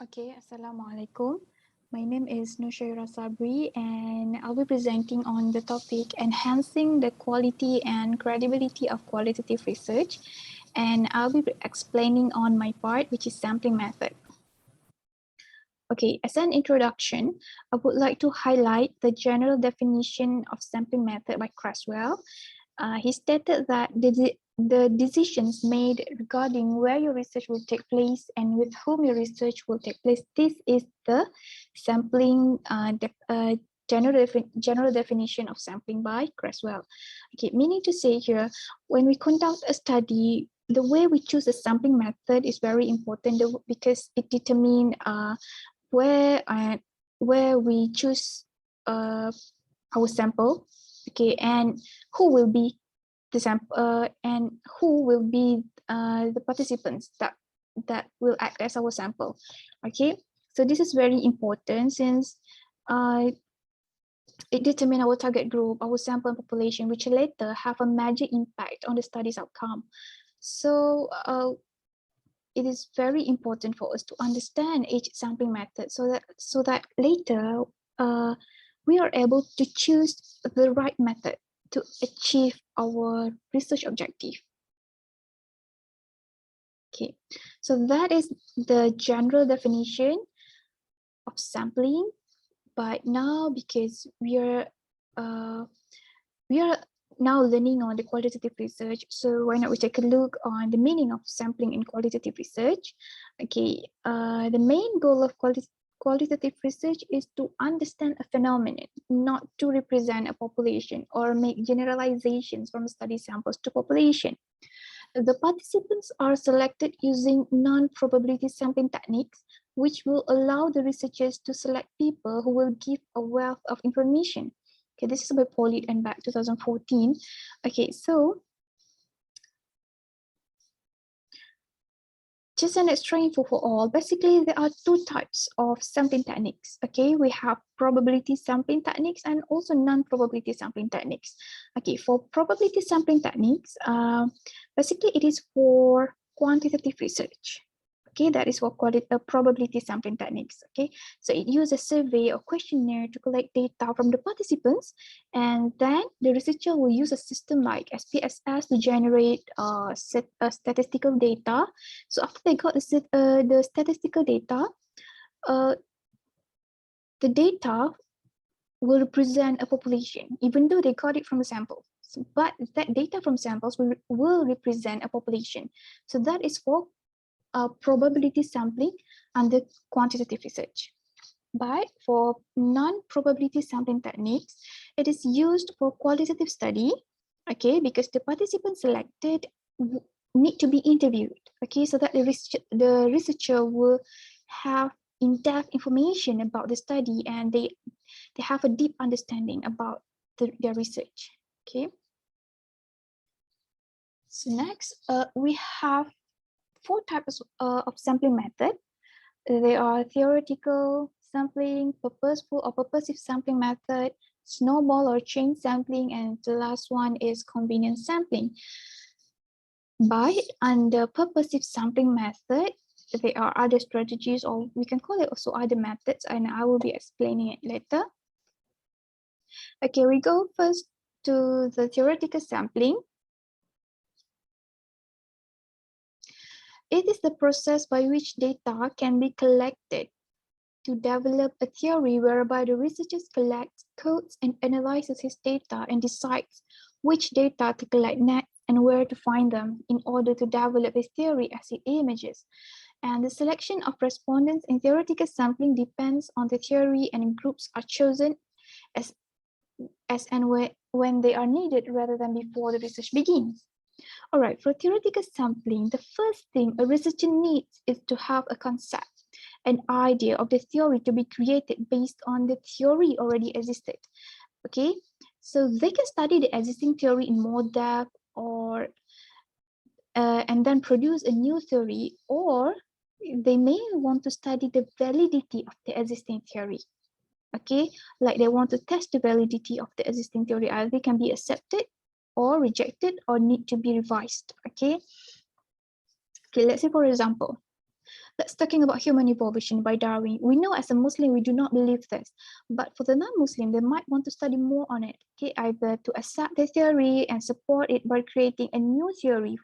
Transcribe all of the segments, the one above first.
Okay, Assalamualaikum. My name is Norsyahirah Sabri and I'll be presenting on the topic enhancing the quality and credibility of qualitative research, and I'll be explaining on my part, which is sampling method. Okay, as an introduction, I would like to highlight the general definition of sampling method by Creswell. He stated that the decisions made regarding where your research will take place and with whom your research will take place, this is the sampling general definition of sampling by Creswell. Okay, meaning to say here, when we conduct a study, the way we choose a sampling method is very important because it determines where we choose our sample, okay, and who will be the sample and who will be the participants that will act as our sample. Okay, so this is very important since it determines our target group, our sample population, which later have a major impact on the study's outcome. So it is very important for us to understand each sampling method so that later we are able to choose the right method to achieve our research objective. Okay, so that is the general definition of sampling. But now, because we are now learning on the qualitative research, so why not we take a look on the meaning of sampling in qualitative research. Okay, the main goal of qualitative research is to understand a phenomenon, not to represent a population or make generalizations from study samples to population. The participants are selected using non-probability sampling techniques, which will allow the researchers to select people who will give a wealth of information. Okay, this is by Pollitt and Beck 2014. Okay, so just an extra info for all. Basically, there are two types of sampling techniques. Okay, we have probability sampling techniques and also non-probability sampling techniques. Okay, for probability sampling techniques, basically it is for quantitative research. Okay, that is what called probability sampling techniques. Okay, so it uses a survey or questionnaire to collect data from the participants, and then the researcher will use a system like SPSS to generate statistical data. So after they got the statistical data, the data will represent a population, even though they got it from a sample. So, but that data from samples will represent a population. So that is for probability sampling under quantitative research. But for non-probability sampling techniques, it is used for qualitative study, okay, because the participants selected need to be interviewed, okay, so that the researcher will have in-depth information about the study and they have a deep understanding about their research, okay. So next, we have four types of sampling method. They are theoretical sampling, purposeful or purposive sampling method, snowball or chain sampling, and the last one is convenience sampling. But under purposive sampling method, there are other strategies, or we can call it also other methods, and I will be explaining it later. Okay, we go first to the theoretical sampling. It is the process by which data can be collected to develop a theory whereby the researcher collects, codes, and analyzes his data and decides which data to collect next and where to find them in order to develop his theory as it emerges. And the selection of respondents in theoretical sampling depends on the theory, and groups are chosen as and when they are needed rather than before the research begins. All right, for theoretical sampling, the first thing a researcher needs is to have a concept, an idea of the theory to be created based on the theory already existed. Okay, so they can study the existing theory in more depth or and then produce a new theory, or they may want to study the validity of the existing theory. Okay, like they want to test the validity of the existing theory, either they can be accepted or rejected or need to be revised. Okay, let's say for example, Let's talking about human evolution by Darwin. We know as a Muslim, we do not believe this, but for the non-Muslim, they might want to study more on it, okay, either to accept the theory and support it by creating a new theory,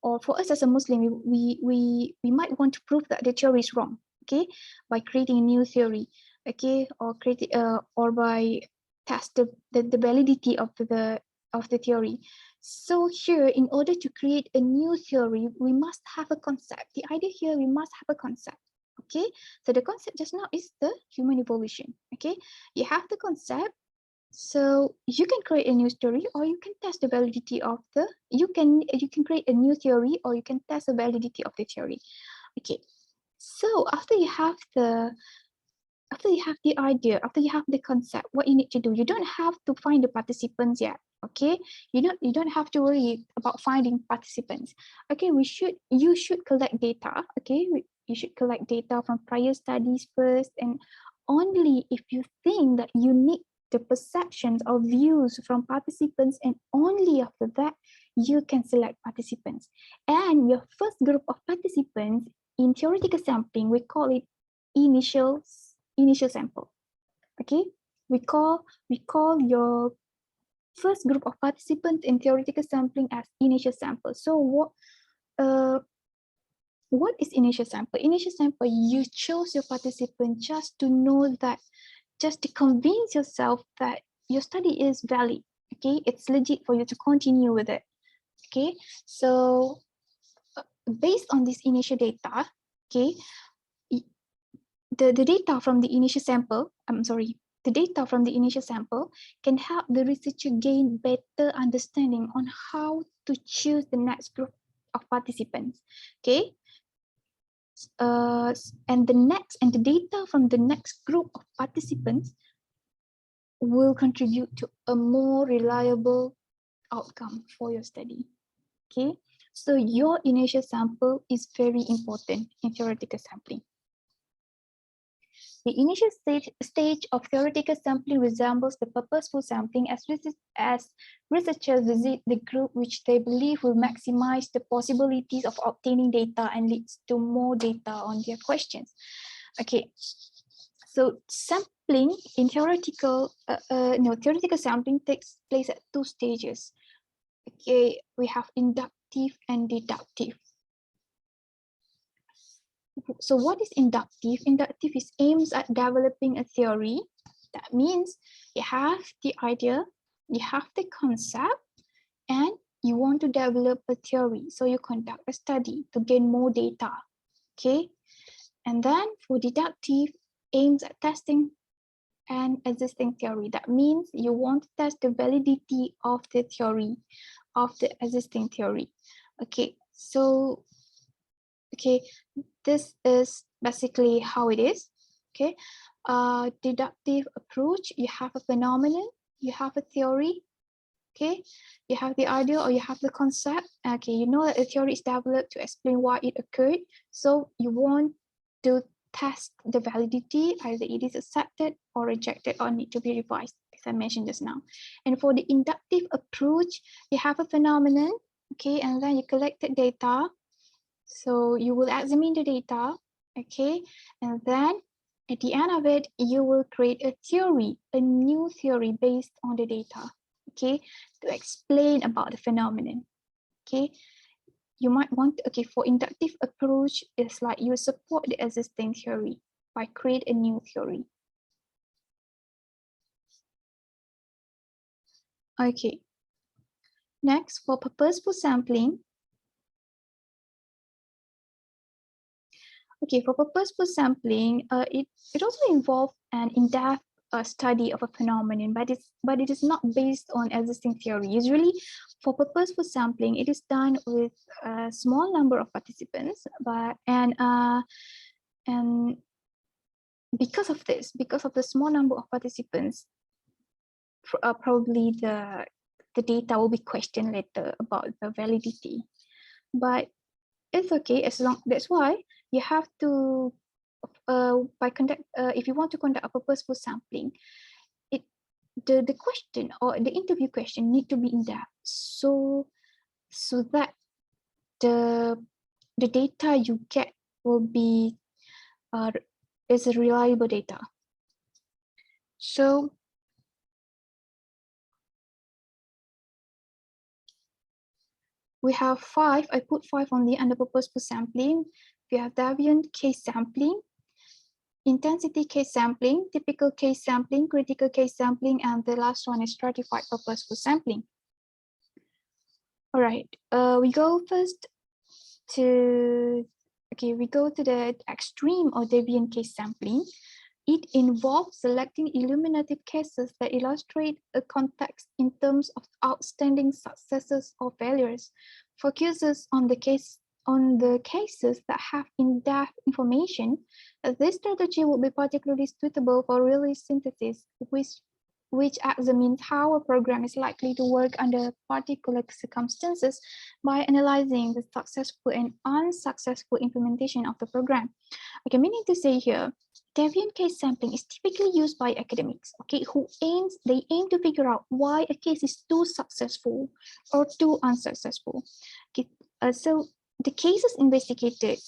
or for us as a Muslim, we might want to prove that the theory is wrong, okay, by creating a new theory, okay, or or by test the validity of the theory. So here, in order to create a new theory, we must have a concept. The idea here, we must have a concept, okay? So the concept just now is the human evolution, okay? You have the concept, so you can create a new story, or you can test the validity of the, you can create a new theory, or you can test the validity of the theory, okay? So after you have the idea, after you have the concept, what you need to do, you don't have to find the participants yet, okay? You don't have to worry about finding participants, okay? You should collect data, okay? You should collect data from prior studies first, and only if you think that you need the perceptions or views from participants, and only after that you can select participants. And your first group of participants in theoretical sampling, we call it initial sample, okay? We call your first group of participants in theoretical sampling as initial sample. So what is initial sample? Initial sample, you chose your participant just to know that, just to convince yourself that your study is valid, okay? It's legit for you to continue with it, okay? So based on this initial data, okay, the data from the initial sample, the data from the initial sample can help the researcher gain better understanding on how to choose the next group of participants, okay? And the data from the next group of participants will contribute to a more reliable outcome for your study, okay? So your initial sample is very important in theoretical sampling. The initial stage of theoretical sampling resembles the purposeful sampling, as researchers visit the group which they believe will maximize the possibilities of obtaining data and leads to more data on their questions. Okay, so sampling in theoretical sampling takes place at two stages. Okay, we have inductive and deductive. So what is inductive? Inductive is aims at developing a theory. That means you have the idea, you have the concept, and you want to develop a theory. So you conduct a study to gain more data, okay? And then for deductive, aims at testing an existing theory. That means you want to test the validity of the theory, of the existing theory. Okay, so okay, this is basically how it is, okay? Deductive approach, you have a phenomenon, you have a theory, okay? You have the idea or you have the concept, okay? You know that the theory is developed to explain why it occurred, so you want to test the validity, either it is accepted or rejected or need to be revised, as I mentioned just now. And for the inductive approach, you have a phenomenon, okay? And then you collected data, so you will examine the data, okay? And then at the end of it, you will create a theory, a new theory based on the data, okay? To explain about the phenomenon, okay? You might want, okay, for inductive approach, it's like you support the existing theory by create a new theory. Okay. Next, for purposeful sampling, okay, for purposeful sampling, it also involves an in-depth study of a phenomenon, but it is not based on existing theory. Usually, for purposeful sampling, it is done with a small number of participants, and because of the small number of participants, probably the data will be questioned later about the validity. But it's okay, as long, that's why you have to if you want to conduct a purposeful sampling, the question or the interview question need to be in depth, so that the data you get will be is a reliable data. So we have 5. I put 5 only under purposeful sampling. We have deviant case sampling, intensity case sampling, typical case sampling, critical case sampling, and the last one is stratified purposeful sampling. All right, we go first to, we go to the extreme or deviant case sampling. It involves selecting illuminative cases that illustrate a context in terms of outstanding successes or failures, focuses on the cases that have in-depth information. This strategy will be particularly suitable for realist synthesis, which examines how a program is likely to work under particular circumstances by analyzing the successful and unsuccessful implementation of the program. Okay, meaning to say here, deviant case sampling is typically used by academics, okay, they aim to figure out why a case is too successful or too unsuccessful. Okay, so the cases investigated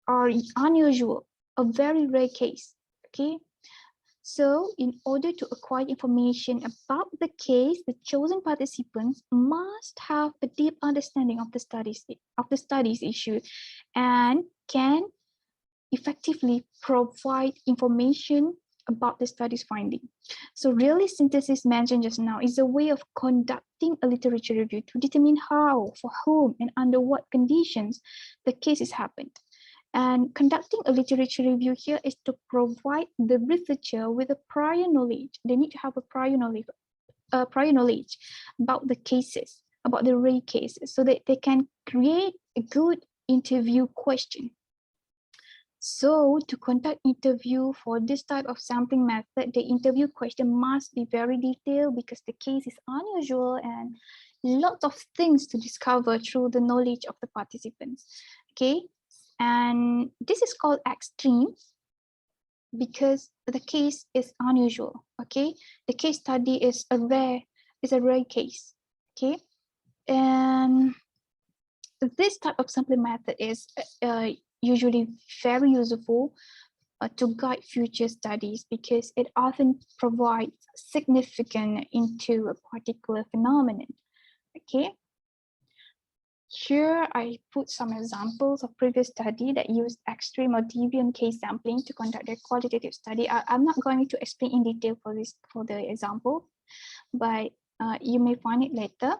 are unusual, a very rare case, okay. So in order to acquire information about the case, the chosen participants must have a deep understanding of the studies issue and can effectively provide information about the study's finding. So realist synthesis mentioned just now is a way of conducting a literature review to determine how, for whom, and under what conditions the case has happened. And conducting a literature review here is to provide the researcher with a prior knowledge. They need to have a prior knowledge about the cases, about the rare cases, so that they can create a good interview question. So to conduct interview for this type of sampling method, the interview question must be very detailed because the case is unusual and lots of things to discover through the knowledge of the participants. Okay, and this is called extreme because the case is unusual. Okay, the case study is a rare case. Okay, and this type of sampling method is usually very useful to guide future studies because it often provides significance into a particular phenomenon. Okay. Here I put some examples of previous study that used extreme or deviant case sampling to conduct their qualitative study. I'm not going to explain in detail for the example, but you may find it later.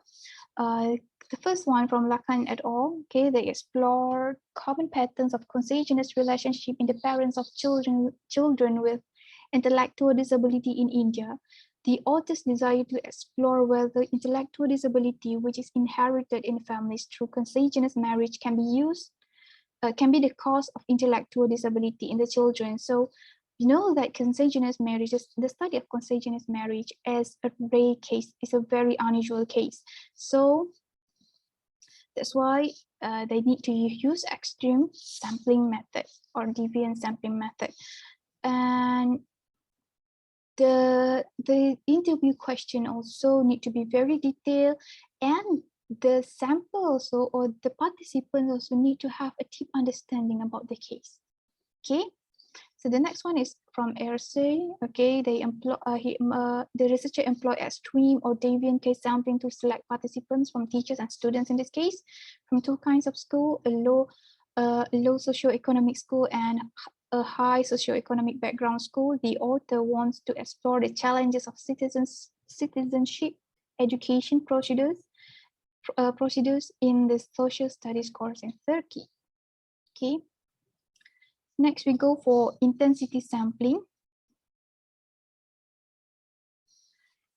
The first one from Lacan et al. Okay, they explore common patterns of consanguineous relationship in the parents of children with intellectual disability in India. The authors desire to explore whether intellectual disability, which is inherited in families through consanguineous marriage, can be the cause of intellectual disability in the children. So you know that consanguineous marriage, the study of consanguineous marriage is a rare case, is a very unusual case. So that's why they need to use extreme sampling method or deviant sampling method. And the interview question also need to be very detailed, and the sample also, or the participants also need to have a deep understanding about the case. Okay, so the next one is from Ersey. Okay, they employ the researcher employ extreme or deviant case sampling to select participants from teachers and students in this case from two kinds of school: a low socioeconomic school and a high socioeconomic background school. The author wants to explore the challenges of citizenship education procedures in the social studies course in Turkey. Okay. Next, we go for intensity sampling.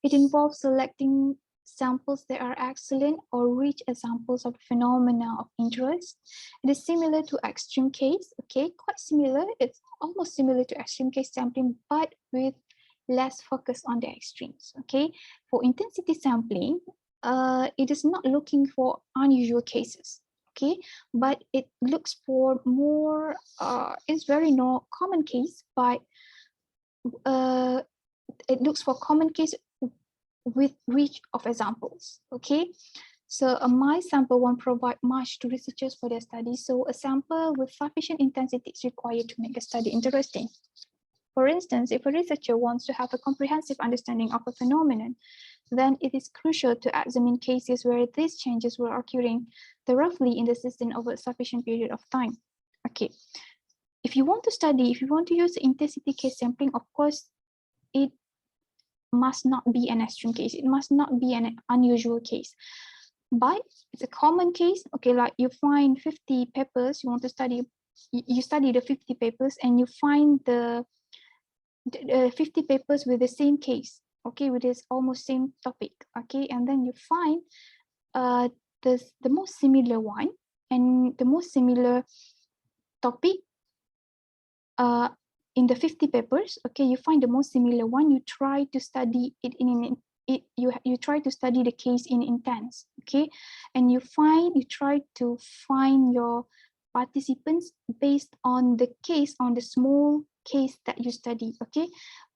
It involves selecting samples that are excellent or rich examples of phenomena of interest. It is similar to extreme case, okay, quite similar. It's almost similar to extreme case sampling, but with less focus on the extremes, okay. For intensity sampling, it is not looking for unusual cases, okay, but it looks for more, it's very common case, but it looks for common case with reach of examples, okay. So a mice sample won't provide much to researchers for their study. So a sample with sufficient intensity is required to make the study interesting. For instance, if a researcher wants to have a comprehensive understanding of a phenomenon, then it is crucial to examine cases where these changes were occurring roughly in the system over a sufficient period of time. Okay, if you want to use intensity case sampling, of course, it must not be an extreme case. It must not be an unusual case. But it's a common case. Okay, like you find 50 papers, you want to study, you study the 50 papers and you find the 50 papers with the same case, okay, with this almost same topic, okay, and then you find the most similar one and the most similar topic in the 50 papers, okay, you find the most similar one, you try to study it you try to study the case in intense, okay, and you try to find your participants based on the case, on the small case that you study, okay.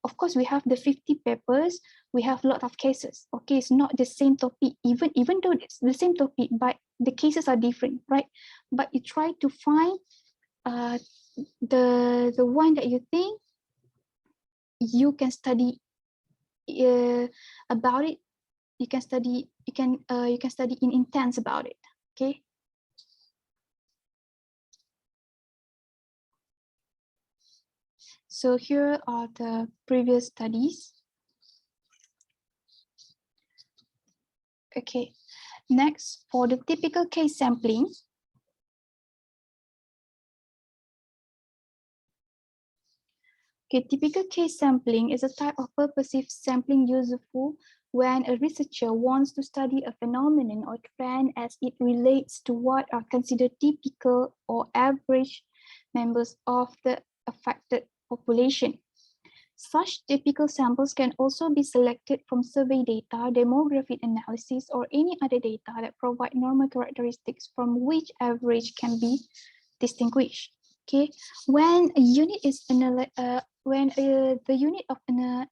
Of course, we have the 50 papers, we have a lot of cases, okay, it's not the same topic, even though it's the same topic, but the cases are different, right? But you try to find the one that you think you can study about it, you can study in intense about it, okay. So here are the previous studies. Okay, next, for the typical case sampling, okay, typical case sampling is a type of purposive sampling useful when a researcher wants to study a phenomenon or trend as it relates to what are considered typical or average members of the affected population. Such typical samples can also be selected from survey data, demographic analysis, or any other data that provide normal characteristics from which average can be distinguished. Okay, when a unit is the unit of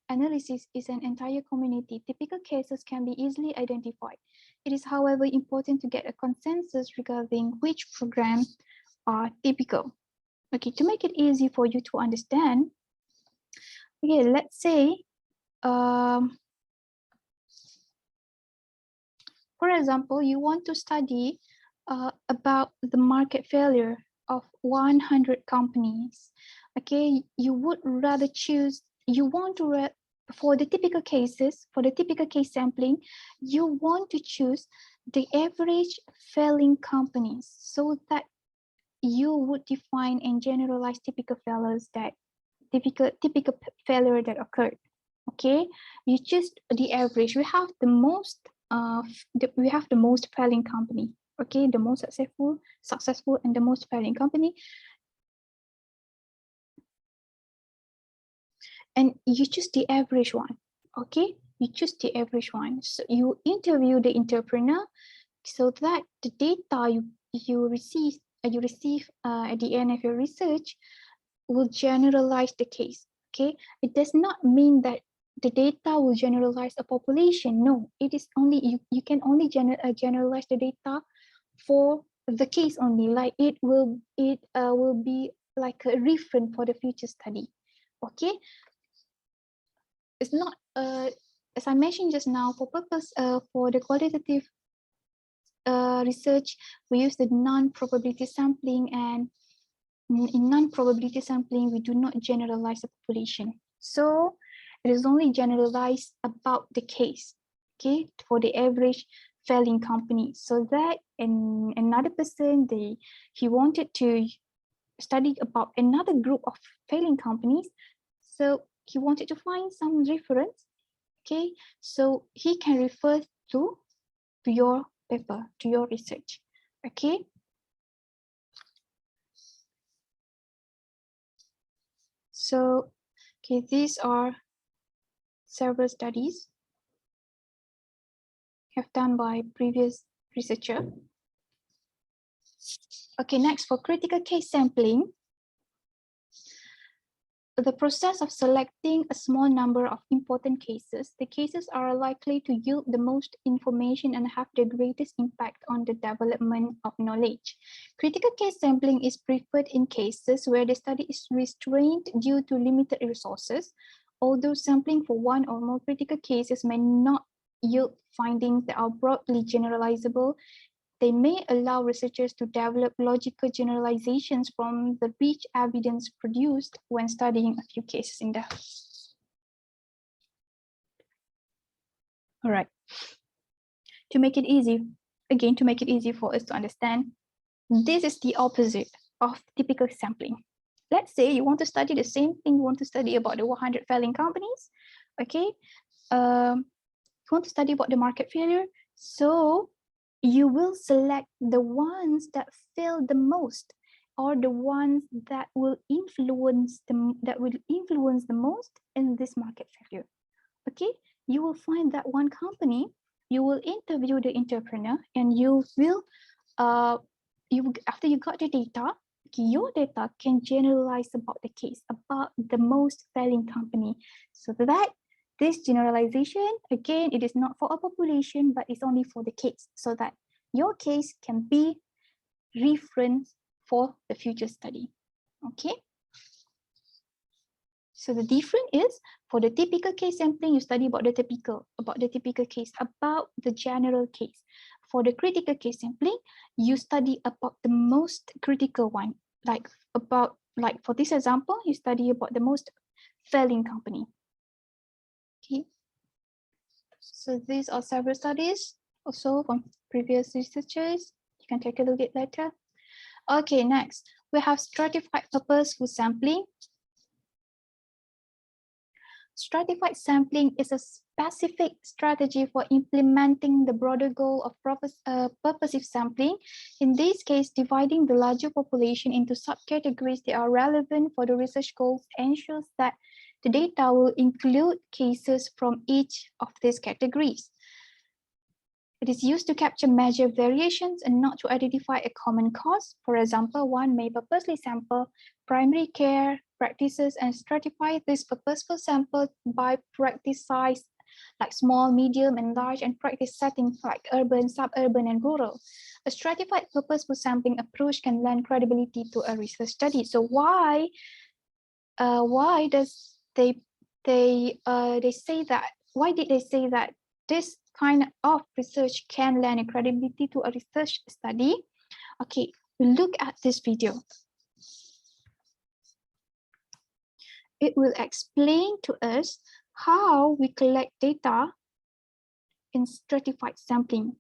analysis is an entire community, typical cases can be easily identified. It is, however, important to get a consensus regarding which programs are typical. Okay, to make it easy for you to understand, okay, let's say, for example, you want to study about the market failure of 100 companies. Okay, you would rather choose, for the typical cases, for the typical case sampling, you want to choose the average failing companies so that you would define and generalize typical failures that typical failure that occurred. Okay, you choose the average. We have the most failing company. Okay, the most successful and the most failing company, and you choose the average one. Okay, you choose the average one. So you interview the entrepreneur so that the data you receive at the end of your research will generalize the case. Okay, it does not mean that the data will generalize a population. No, it is only you can only generalize the data for the case only. Like it will be like a reference for the future study. Okay, it's not as I mentioned just now, for purpose for the qualitative research, we use the non-probability sampling, and in non-probability sampling, we do not generalize the population. So it is only generalized about the case, okay, for the average failing company. So that another person, he wanted to study about another group of failing companies. So he wanted to find some reference, okay, so he can refer to your paper, to your research, okay. So, okay, these are several studies have done by previous researcher. Okay, next, for critical case sampling, the process of selecting a small number of important cases, the cases are likely to yield the most information and have the greatest impact on the development of knowledge. Critical case sampling is preferred in cases where the study is restrained due to limited resources. Although sampling for one or more critical cases may not yield findings that are broadly generalizable, they may allow researchers to develop logical generalizations from the rich evidence produced when studying a few cases in depth. All right. To make it easy, again, to make it easy for us to understand, this is the opposite of typical sampling. Let's say you want to study the same thing, you want to study about the 100 failing companies, okay? You want to study about the market failure, so you will select the ones that fail the most, or the ones that will influence the most in this market failure. Okay, you will find that one company, you will interview the entrepreneur, and you will after you got the data, your data can generalize about the case, about the most failing company, so that this generalization, again, it is not for a population, but it's only for the case, so that your case can be reference for the future study. Okay. So the difference is, for the typical case sampling, you study about the typical case, about the general case. For the critical case sampling, you study about the most critical one, like for this example, you study about the most failing company. Okay. So these are several studies also from previous researchers. You can take a look at later. Okay, next we have stratified purposeful sampling. Stratified sampling is a specific strategy for implementing the broader goal of purposive sampling. In this case, dividing the larger population into subcategories that are relevant for the research goals ensures that the data will include cases from each of these categories. It is used to capture major variations and not to identify a common cause. For example, one may purposely sample primary care practices and stratify this purposeful sample by practice size, like small, medium, and large, and practice settings like urban, suburban, and rural. A stratified purposeful sampling approach can lend credibility to a research study. So why does they say that? Why did they say that this kind of research can lend credibility to a research study? Okay, we look at this video. It will explain to us how we collect data in stratified sampling.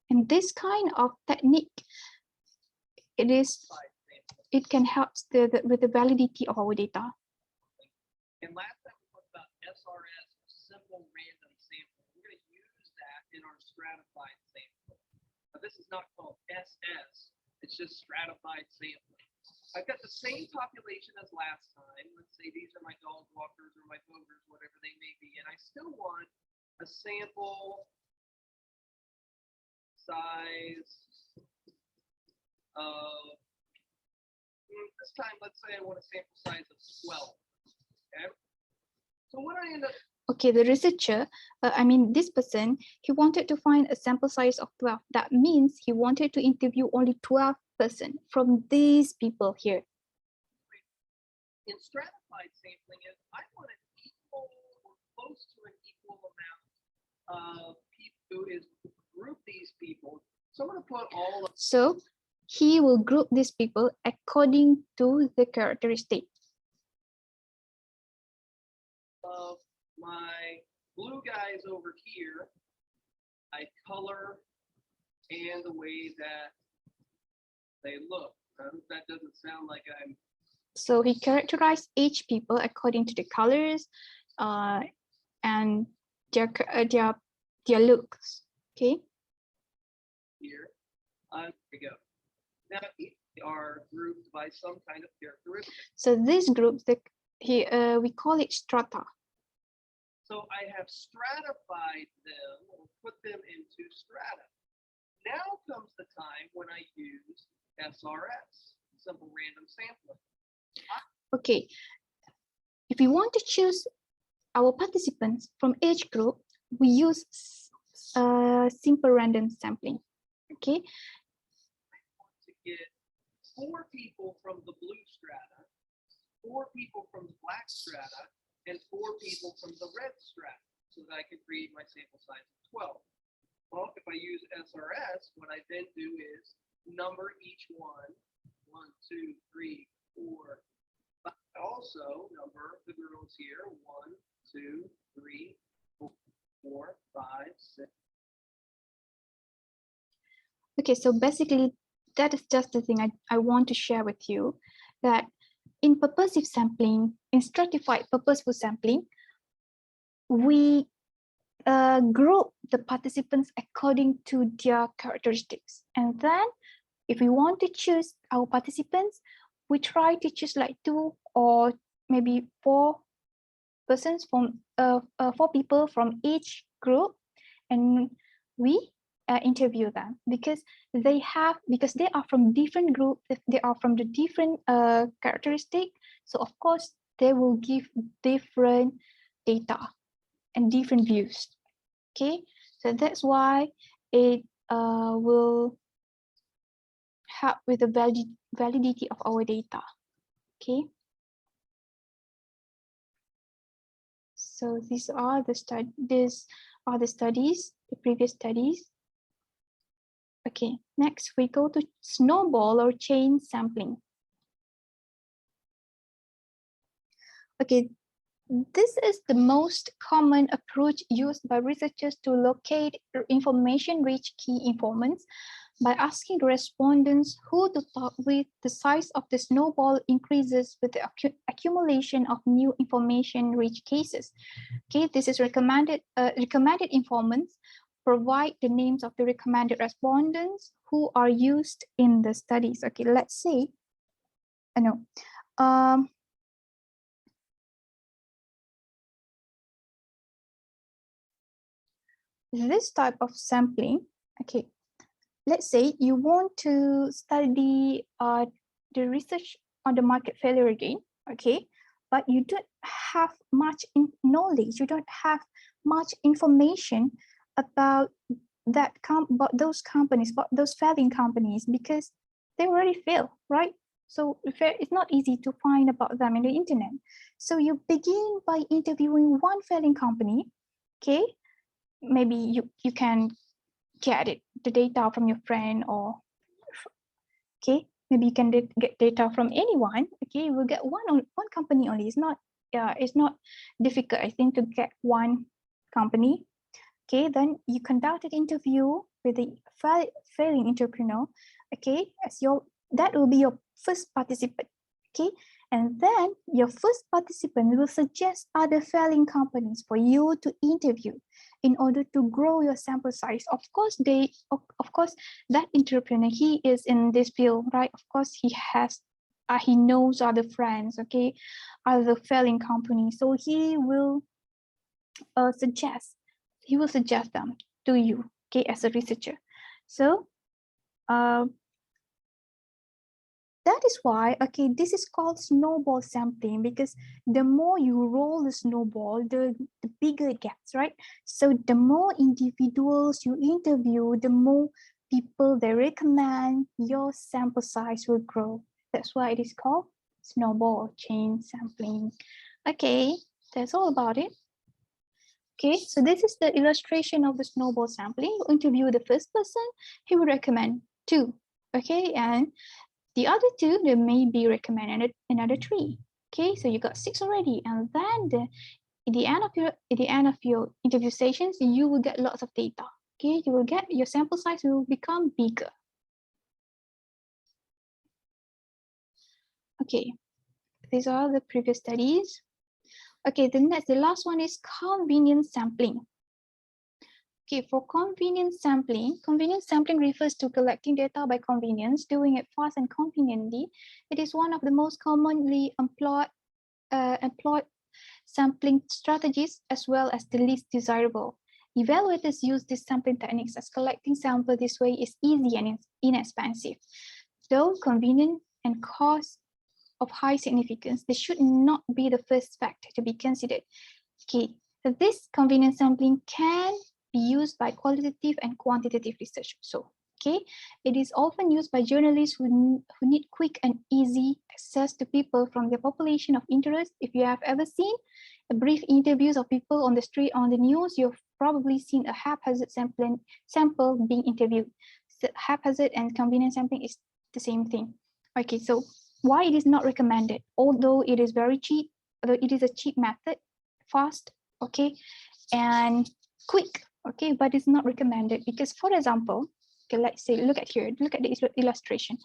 And this kind of technique, it can help with the validity of our data. And last time we talked about SRS, simple random sampling. We're going to use that in our stratified sampling. Now, this is not called SS, it's just stratified sampling. I've got the same population as last time. Let's say these are my dog walkers or my boogers, whatever they may be, and I still want a sample size of, this time, let's say I want a sample size of 12. Okay. So what I end up. Okay, the researcher, this person, he wanted to find a sample size of 12. That means he wanted to interview only 12 person from these people here. In stratified sampling, is I want an equal or close to an equal amount of people who is group these people. So I'm going to put all of. So he will group these people according to the characteristic. Of my blue guys over here, I color and the way that they look. That doesn't sound like I'm. So he characterized each people according to the colors and their looks. Okay. Here, we go. Now these are grouped by some kind of characteristic. So these groups, we call it strata. So I have stratified them or put them into strata. Now comes the time when I use SRS, simple random sampling. Okay, if we want to choose our participants from age group, we use simple random sampling. Okay. To get 4 people from the blue strata, 4 people from the black strata, and 4 people from the red strata, so that I can create my sample size of 12. Well, if I use SRS, what I then do is number each one, 1, 2, 3, 4. I also number the girls here, 1, 2, 3, 4, 5, 6. Okay, so basically that is just the thing I want to share with you, that in purposive sampling, in stratified purposeful sampling, we group the participants according to their characteristics. And then if we want to choose our participants, we try to choose like 2 or maybe 4 persons from 4 people from each group, and we interview them because they are from different groups, they are from the different characteristic. So of course they will give different data and different views. Okay, so that's why it will help with the validity of our data. Okay, so these are the studies, the previous studies. Okay, next we go to snowball or chain sampling. Okay, this is the most common approach used by researchers to locate information-rich key informants. By asking the respondents who to talk with, the size of the snowball increases with the accumulation of new information-rich cases. Okay, this is recommended informants provide the names of the recommended respondents who are used in the studies. Okay, let's say, this type of sampling, okay, let's say you want to study the research on the market failure again, okay, but you don't have much knowledge, you don't have much information about about those companies, about those failing companies, because they already fail, right? So it's not easy to find about them in the internet. So you begin by interviewing one failing company, okay? Maybe you can get the data from your friend, or okay, maybe you can get data from anyone. Okay, you will get one company only. It's not difficult, I think, to get one company. Okay, then you conduct an interview with the failing entrepreneur. Okay, that will be your first participant. Okay, and then your first participant will suggest other failing companies for you to interview in order to grow your sample size. Of course, that entrepreneur, he is in this field, right? Of course, he knows other friends, okay, other failing companies. So he will suggest them to you, okay, as a researcher. So that is why, okay, this is called snowball sampling, because the more you roll the snowball, the bigger it gets, right? So the more individuals you interview, the more people they recommend, your sample size will grow. That's why it is called snowball chain sampling. Okay, that's all about it. Okay, so this is the illustration of the snowball sampling. You interview the first person, he will recommend 2. Okay, and the other 2, they may be recommended another 3. Okay, so you got 6 already, and then at the end of your interview sessions, you will get lots of data. Okay, your sample size will become bigger. Okay, these are the previous studies. Okay, the last one is convenience sampling. Okay, for convenience sampling refers to collecting data by convenience, doing it fast and conveniently. It is one of the most commonly employed sampling strategies, as well as the least desirable. Evaluators use these sampling techniques as collecting sample this way is easy and inexpensive, though convenient and cost of high significance, they should not be the first factor to be considered. Okay, so this convenience sampling can be used by qualitative and quantitative research. So, okay, it is often used by journalists who need quick and easy access to people from their population of interest. If you have ever seen a brief interviews of people on the street on the news, you've probably seen a haphazard sample being interviewed. So haphazard and convenience sampling is the same thing. Okay, so why it is not recommended, although it is very cheap, although it is a cheap method, fast, okay, and quick, okay, but it's not recommended because, for example, okay, let's say, look at here, look at the illustration.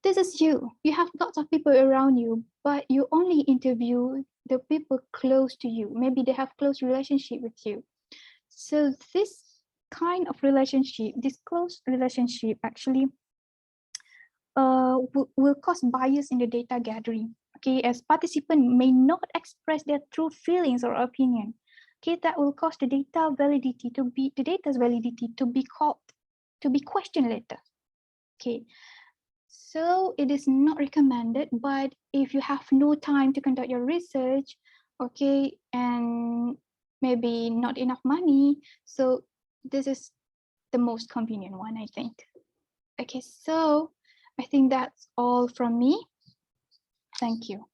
This is you. You have lots of people around you, but you only interview the people close to you. Maybe they have close relationship with you. So this kind of relationship, this close relationship actually will cause bias in the data gathering. Okay, as participants may not express their true feelings or opinion. Okay, that will cause the data's validity to be called, to be questioned later. Okay, so it is not recommended, but if you have no time to conduct your research, okay, and maybe not enough money, so this is the most convenient one, I think. Okay, so I think that's all from me. Thank you.